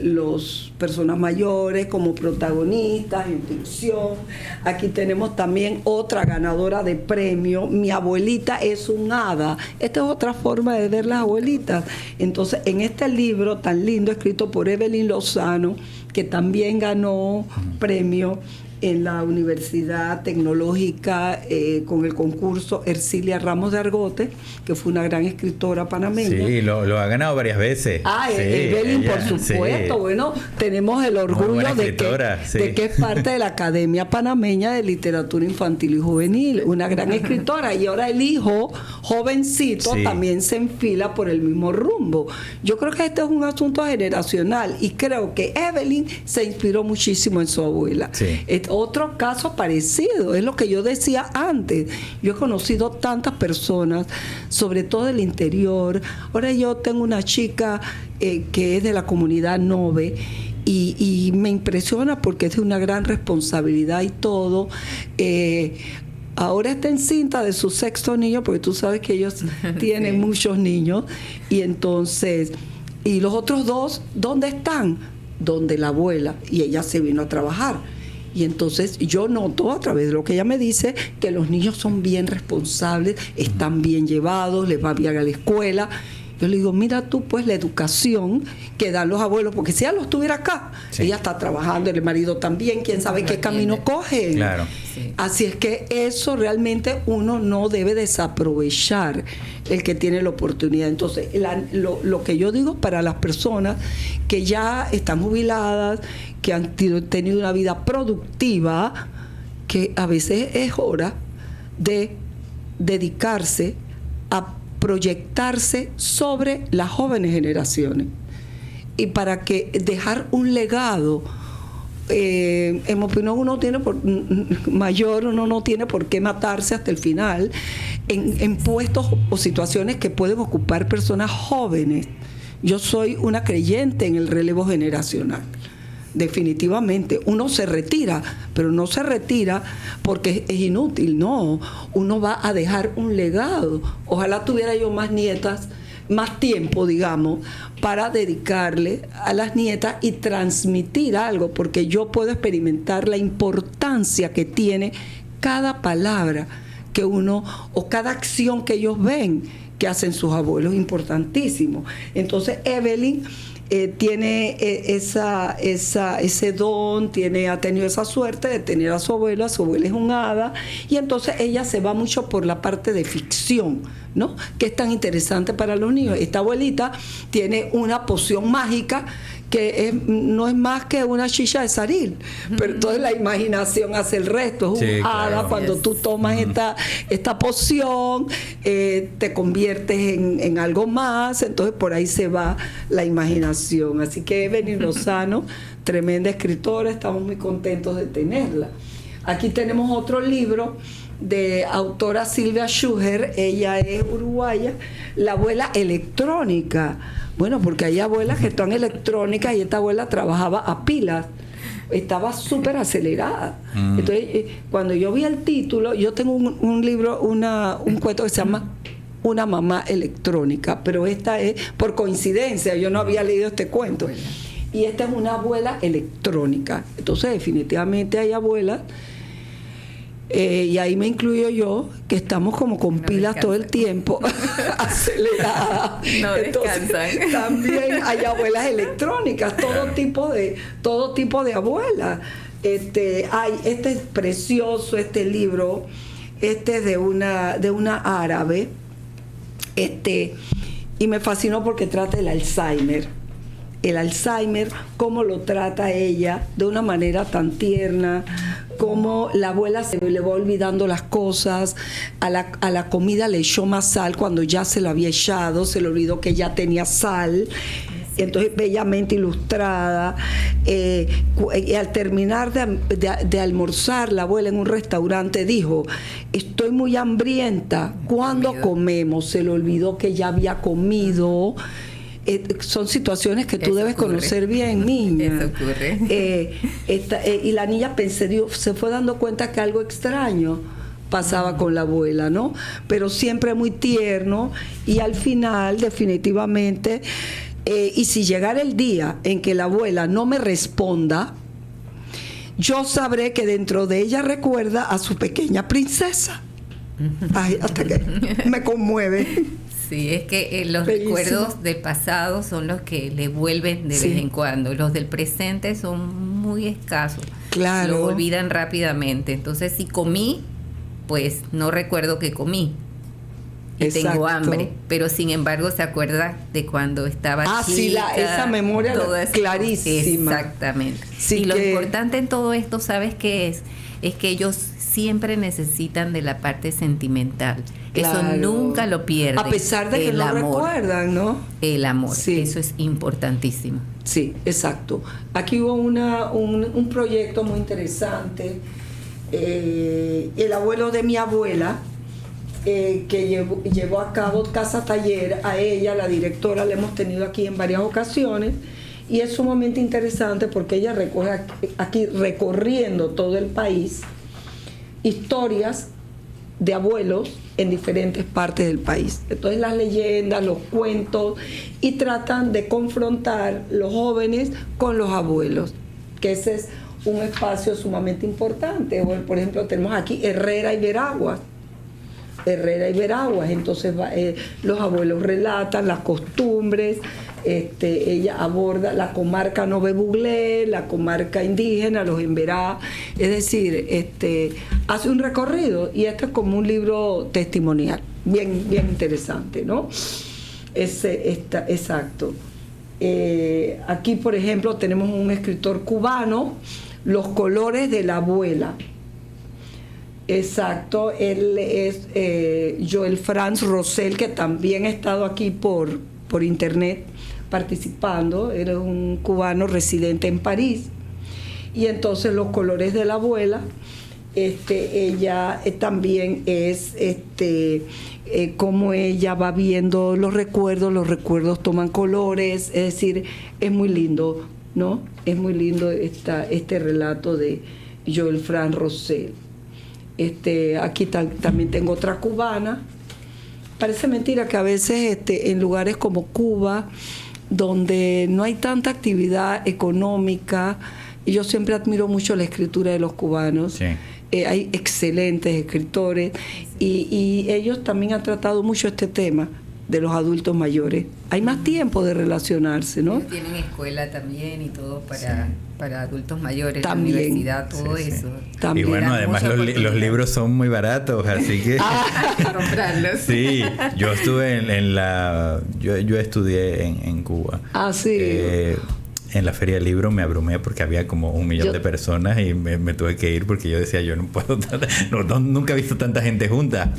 los personas mayores como protagonistas en ficción. Aquí tenemos también otra ganadora de premio, Mi abuelita es un hada. Esta es otra forma de ver las abuelitas. Entonces, en este libro tan lindo, escrito por Evelyn Lozano, que también ganó premio en la Universidad Tecnológica con el concurso Ercilia Ramos de Argote, que fue una gran escritora panameña. Sí, lo ha ganado varias veces. Ah, Sí, Evelyn, ella, por supuesto. sí. Bueno, tenemos el Muy orgullo buena de escritora, sí. que es parte de la Academia Panameña de Literatura Infantil y Juvenil, una gran escritora. Y ahora el hijo, jovencito, Sí. también se enfila por el mismo rumbo. Yo creo que este es un asunto generacional y creo que Evelyn se inspiró muchísimo en su abuela. Sí. Otro caso parecido, es lo que yo decía antes. Yo he conocido tantas personas, sobre todo del interior. Ahora yo tengo una chica que es de la comunidad Nove y me impresiona porque es de una gran responsabilidad y todo. Ahora está encinta de su 6º niño, porque tú sabes que ellos tienen Sí. muchos niños. Y entonces, ¿y los otros 2 dónde están? Donde la abuela. Y ella se vino a trabajar. Y entonces yo noto a través de lo que ella me dice que los niños son bien responsables, están bien llevados, les va bien a la escuela. Yo le digo, mira tú pues la educación que dan los abuelos, porque si ella los tuviera acá, Sí. ella está trabajando, el marido también, quién sabe qué camino cogen. Claro. Sí. Así es que eso realmente uno no debe desaprovechar el que tiene la oportunidad. Entonces, lo que yo digo para las personas que ya están jubiladas, que han tenido una vida productiva, que a veces es hora de dedicarse a proyectarse sobre las jóvenes generaciones. y para que dejar un legado. En mi opinión, uno no tiene por qué matarse hasta el final en puestos o situaciones que pueden ocupar personas jóvenes. Yo soy una creyente en el relevo generacional. Definitivamente, uno se retira, pero no se retira porque es inútil, no. Uno va a dejar un legado. Ojalá tuviera yo más nietas, más tiempo, digamos, para dedicarle a las nietas y transmitir algo, porque yo puedo experimentar la importancia que tiene cada palabra que uno, o cada acción que ellos ven que hacen sus abuelos, importantísimo. Entonces Evelyn tiene ese don, ha tenido esa suerte de tener a su abuela es un hada, y entonces ella se va mucho por la parte de ficción, ¿no? Que es tan interesante para los niños. Esta abuelita tiene una poción mágica que no es más que una chicha de saril, pero entonces la imaginación hace el resto. Es un hada, claro. Cuando tú tomas esta poción, te conviertes en algo más, entonces por ahí se va la imaginación. Así que Evelyn Lozano, tremenda escritora, estamos muy contentos de tenerla. Aquí tenemos otro libro de autora Silvia Schuher, ella es uruguaya, La abuela electrónica. Bueno, porque hay abuelas que están electrónicas y esta abuela trabajaba a pilas, estaba súper acelerada. Entonces, cuando yo vi el título, yo tengo un libro, un cuento que se llama Una mamá electrónica, pero esta es por coincidencia, yo no había leído este cuento. Y esta es una abuela electrónica. Entonces, definitivamente hay abuelas, y ahí me incluyo yo, que estamos como con pilas todo el tiempo, aceleradas. No descansan. Entonces, también hay abuelas electrónicas, todo tipo de abuelas. Este es precioso, este libro, es de una árabe, y me fascinó porque trata el Alzheimer. El Alzheimer, cómo lo trata ella de una manera tan tierna, cómo la abuela se le va olvidando las cosas, a la comida le echó más sal cuando ya se lo había echado, se le olvidó que ya tenía sal. Entonces, bellamente ilustrada. Y al terminar de almorzar, la abuela en un restaurante dijo: estoy muy hambrienta, ¿cuándo comemos? Se le olvidó que ya había comido. Son situaciones que tú debes conocer bien, niña. Eso ocurre. Y la niña se fue dando cuenta que algo extraño pasaba con la abuela, ¿no? Pero siempre muy tierno, y al final, definitivamente, y si llegara el día en que la abuela no me responda, yo sabré que dentro de ella recuerda a su pequeña princesa. Ay, hasta que me conmueve. Sí, es que los recuerdos del pasado son los que le vuelven de vez en cuando. Los del presente son muy escasos. Claro. Lo olvidan rápidamente. Entonces, si comí, pues no recuerdo que comí. Y Exacto. Tengo hambre. Pero sin embargo, se acuerda de cuando estaba chica. Sí, esa memoria clarísima. Exactamente. Sí, y lo importante en todo esto, ¿sabes qué es? Es que ellos siempre necesitan de la parte sentimental. Claro. Eso nunca lo pierden. A pesar de que lo recuerdan, ¿no? El amor, sí. Eso es importantísimo. Sí, exacto. Aquí hubo un proyecto muy interesante. El abuelo de mi abuela, que llevó a cabo Casa Taller, a ella, la directora, la hemos tenido aquí en varias ocasiones, y es sumamente interesante porque ella recoge aquí, recorriendo todo el país, historias de abuelos en diferentes partes del país. Entonces, las leyendas, los cuentos, y tratan de confrontar los jóvenes con los abuelos, que ese es un espacio sumamente importante. Por ejemplo, tenemos aquí Herrera y Veraguas. Entonces los abuelos relatan las costumbres, ella aborda la comarca Nove Buglé, la comarca indígena, los Emberá, es decir, hace un recorrido, y esto es como un libro testimonial, bien interesante, ¿no? Exacto. Aquí, por ejemplo, tenemos un escritor cubano, Los colores de la abuela. Exacto, él es Joel Franz Rosell, que también ha estado aquí por internet, participando, era un cubano residente en París, y entonces los colores de la abuela, ella también es como ella va viendo los recuerdos toman colores, es decir, es muy lindo, ¿no? Es muy lindo este relato de Joël Frank Rosel. Aquí también tengo otra cubana. Parece mentira que a veces en lugares como Cuba, donde no hay tanta actividad económica, y yo siempre admiro mucho la escritura de los cubanos. Sí. Hay excelentes escritores y ellos también han tratado mucho este tema de los adultos mayores. Hay más tiempo de relacionarse, ¿no? Ellos tienen escuela también y todo para adultos mayores, También. La universidad, todo eso. También. Y bueno, además los libros son muy baratos, así que... comprarlos. Sí, yo estuve yo estudié en Cuba. Ah, sí. En la feria del libro me abrumé porque había como 1 millón de personas y me tuve que ir porque yo decía, yo no puedo, nunca he visto tanta gente junta.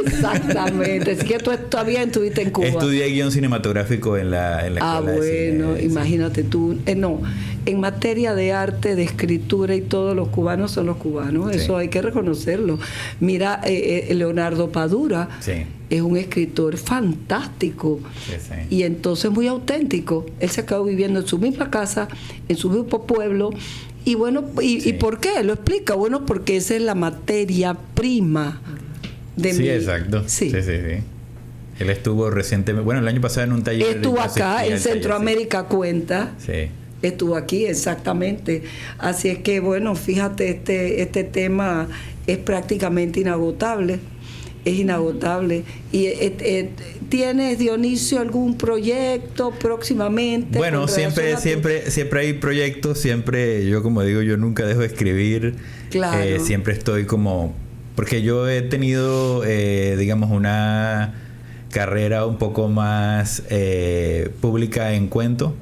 Exactamente. Así que tú todavía estuviste en Cuba. Estudié guión cinematográfico en la escuela de cine. Imagínate tú. No, en materia de arte, de escritura y todo, los cubanos son los cubanos. Sí. Eso hay que reconocerlo. Mira, Leonardo Padura. Sí. Es un escritor fantástico, Sí. y entonces muy auténtico. Él se acabó viviendo en su misma casa, en su mismo pueblo, y bueno, ¿y por qué? Lo explica. Bueno, porque esa es la materia prima de Sí, mi... exacto. Sí. Sí. Él estuvo recientemente, bueno, el año pasado en un taller. Estuvo acá, en Centroamérica sí. Cuenta. Sí. Estuvo aquí, exactamente. Así es que, bueno, fíjate, este tema es prácticamente inagotable. Es inagotable. ¿Y tienes, Dionisio, algún proyecto próximamente? Bueno, siempre hay proyectos, yo como digo, yo nunca dejo de escribir. Claro. Siempre estoy como... Porque yo he tenido, digamos, una carrera un poco más pública en cuento,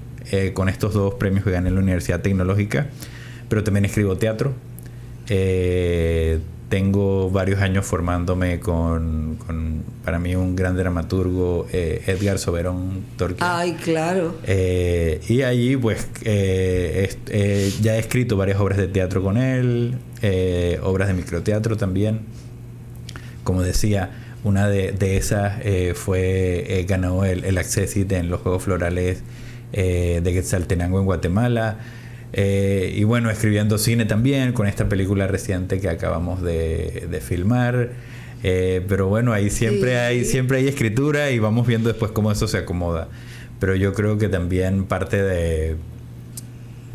con estos 2 premios que gané en la Universidad Tecnológica, pero también escribo teatro. Tengo varios años formándome con para mí un gran dramaturgo, Edgar Soberón Torquín. Ay, claro. Y allí pues ya he escrito varias obras de teatro con él, obras de microteatro también. Como decía, una de esas ganó el Accessit en los Juegos Florales de Quetzaltenango en Guatemala. Y bueno, escribiendo cine también con esta película reciente que acabamos de filmar. Pero bueno, ahí siempre hay escritura y vamos viendo después cómo eso se acomoda. Pero yo creo que también parte de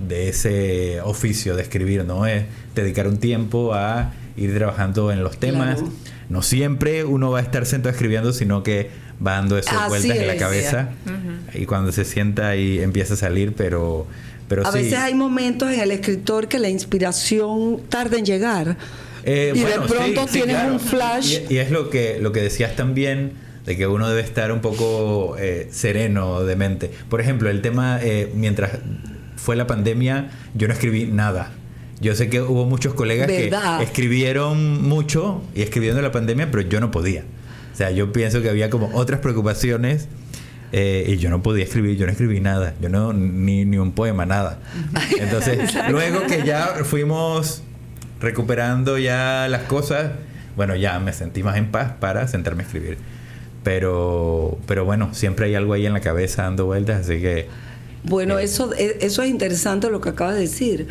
ese oficio de escribir, ¿no? Es dedicar un tiempo a ir trabajando en los temas. Claro. No siempre uno va a estar sentado escribiendo, sino que va dando esas vueltas en la cabeza. Y cuando se sienta y empieza a salir, pero a veces hay momentos en el escritor que la inspiración tarda en llegar. Y de pronto tienes un flash. Y es lo que decías también, de que uno debe estar un poco sereno de mente. Por ejemplo, el tema, mientras fue la pandemia, yo no escribí nada. Yo sé que hubo muchos colegas que escribieron mucho y escribiendo en la pandemia, pero yo no podía. O sea, yo pienso que había como otras preocupaciones. Y yo no podía escribir, yo no escribí nada, yo no ni un poema, nada. Entonces, luego que ya fuimos recuperando ya las cosas, bueno, ya me sentí más en paz para sentarme a escribir. Pero bueno, siempre hay algo ahí en la cabeza dando vueltas, así que... Bueno, eso es interesante lo que acabas de decir.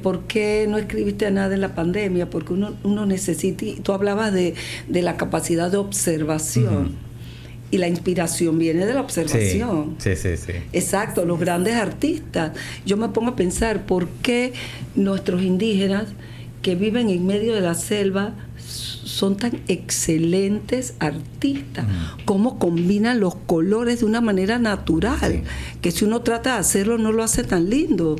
¿Por qué no escribiste nada en la pandemia? Porque uno necesita... Tú hablabas de la capacidad de observación. Y la inspiración viene de la observación. Sí. Exacto, los grandes artistas. Yo me pongo a pensar por qué nuestros indígenas que viven en medio de la selva son tan excelentes artistas. Cómo combinan los colores de una manera natural, que si uno trata de hacerlo no lo hace tan lindo.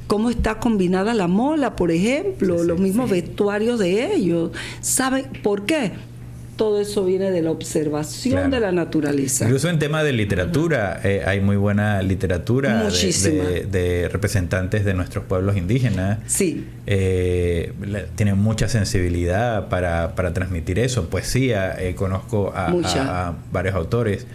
Cómo está combinada la mola, por ejemplo, los mismos vestuarios de ellos. ¿Saben por qué? Todo eso viene de la observación de la naturaleza. Incluso en tema de literatura, hay muy buena literatura de representantes de nuestros pueblos indígenas. Sí. Tienen mucha sensibilidad para transmitir eso. Poesía, conozco a varios autores.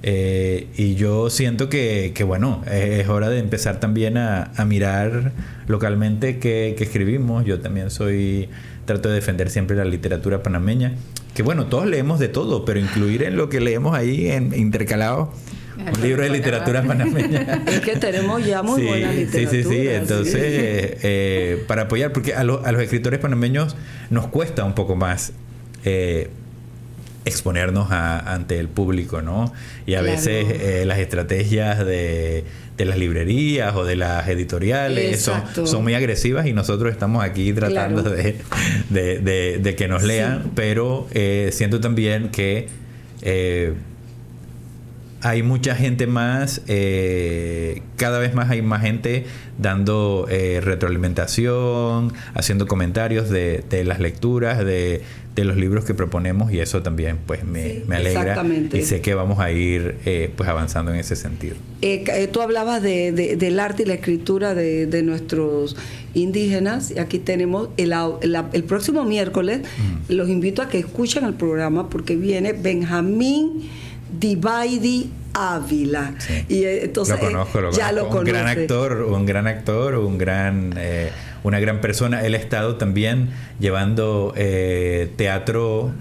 Y yo siento que bueno, es hora de empezar también a mirar localmente qué escribimos. Yo también trato de defender siempre la literatura panameña, que bueno, todos leemos de todo, pero incluir en lo que leemos ahí intercalado un libro de literatura panameña. Es que tenemos ya muy buena literatura. Sí. Entonces, para apoyar, porque a los escritores panameños nos cuesta un poco más exponernos ante el público, ¿no? Y a veces las estrategias de las librerías o de las editoriales son muy agresivas, y nosotros estamos aquí tratando de que nos lean, pero siento también que hay mucha gente más, cada vez más hay más gente dando retroalimentación, haciendo comentarios de las lecturas, de los libros que proponemos, y eso también pues me alegra, y sé que vamos a ir pues avanzando en ese sentido. Tú hablabas del arte y la escritura de nuestros indígenas, y aquí tenemos el próximo miércoles, los invito a que escuchen el programa, porque viene Benjamín Divaidi Ávila. Sí. Y entonces lo conozco. Un gran actor, una gran persona. Él ha estado también llevando teatro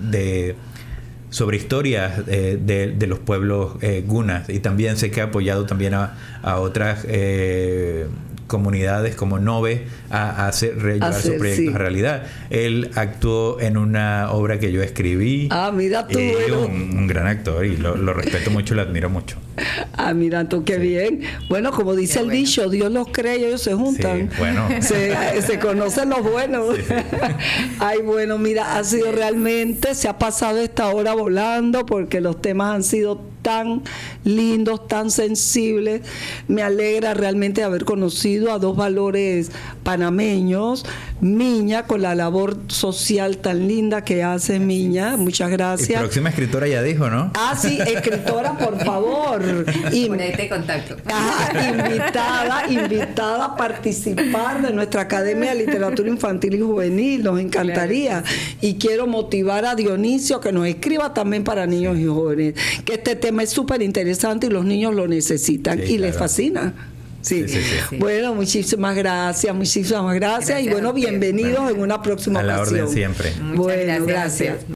sobre historias de los pueblos gunas, y también sé que ha apoyado también a otras comunidades como Nove a llevar sus proyectos a realidad. Él actuó en una obra que yo escribí. Mira tú. Un gran actor, y lo respeto mucho, lo admiro mucho. Mira tú, qué bien. Bueno, como dice el dicho, Dios los cree y ellos se juntan. Sí, bueno. Se conocen los buenos. Sí. Ay, bueno, mira, ha sido realmente, se ha pasado esta hora volando, porque los temas han sido tan lindos, tan sensibles. Me alegra realmente haber conocido a dos valores panameños. Miña, con la labor social tan linda que hace Miña. Muchas gracias. Y próxima escritora ya dijo, ¿no? Sí, escritora, por favor. Ponete contacto. Invitada a participar de nuestra Academia de Literatura Infantil y Juvenil. Nos encantaría. Claro. Y quiero motivar a Dionisio que nos escriba también para niños y jóvenes, que este tema es súper interesante y los niños lo necesitan, y les fascina. Sí. Bueno, muchísimas gracias. Gracias, y bueno, bienvenidos en una próxima ocasión. A la orden siempre. Bueno, gracias.